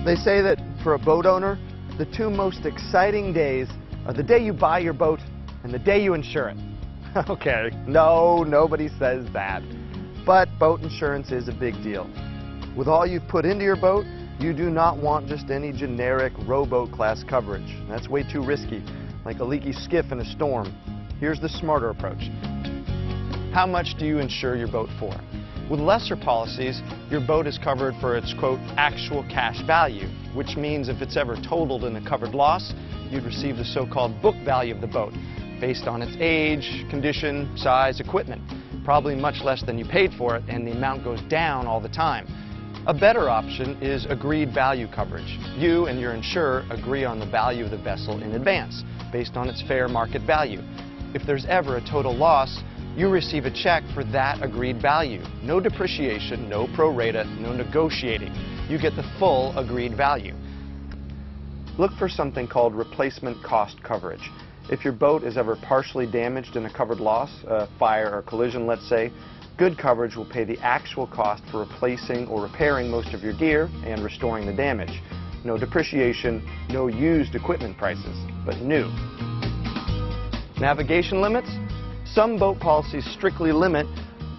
They say that for a boat owner, the two most exciting days are the day you buy your boat and the day you insure it. Okay, no, nobody says that. But boat insurance is a big deal. With all you've put into your boat, you do not want just any generic rowboat class coverage. That's way too risky, like a leaky skiff in a storm. Here's the smarter approach. How much do you insure your boat for? With lesser policies, your boat is covered for its, quote, actual cash value, which means if it's ever totaled in a covered loss, you'd receive the so-called book value of the boat, based on its age, condition, size, equipment. Probably much less than you paid for it, and the amount goes down all the time. A better option is agreed value coverage. You and your insurer agree on the value of the vessel in advance, based on its fair market value. If there's ever a total loss, you receive a check for that agreed value. No depreciation, no pro rata, no negotiating. You get the full agreed value. Look for something called replacement cost coverage. If your boat is ever partially damaged in a covered loss, a fire or collision, let's say, good coverage will pay the actual cost for replacing or repairing most of your gear and restoring the damage. No depreciation, no used equipment prices, but new. Navigation limits? Some boat policies strictly limit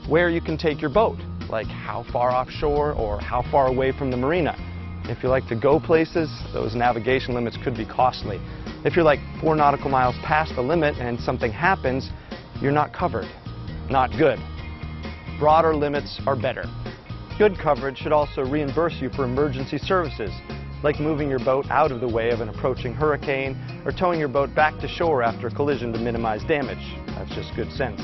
where you can take your boat, like how far offshore or how far away from the marina. If you like to go places, those navigation limits could be costly. If you're like 4 nautical miles past the limit and something happens, you're not covered. Not good. Broader limits are better. Good coverage should also reimburse you for emergency services, like moving your boat out of the way of an approaching hurricane or towing your boat back to shore after a collision to minimize damage. That's just good sense.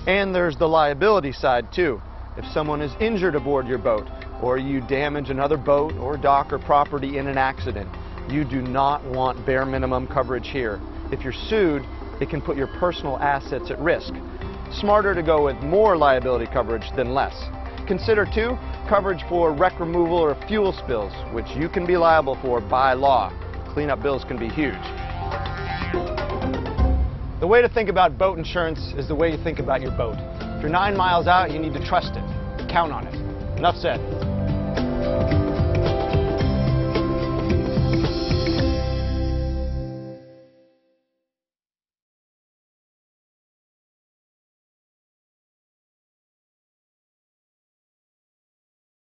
And there's the liability side too. If someone is injured aboard your boat, or you damage another boat or dock or property in an accident, you do not want bare minimum coverage here. If you're sued, it can put your personal assets at risk. Smarter to go with more liability coverage than less. Consider too, coverage for wreck removal or fuel spills, which you can be liable for by law. Cleanup bills can be huge. The way to think about boat insurance is the way you think about your boat. If you're 9 miles out, you need to trust it. Count on it. Enough said.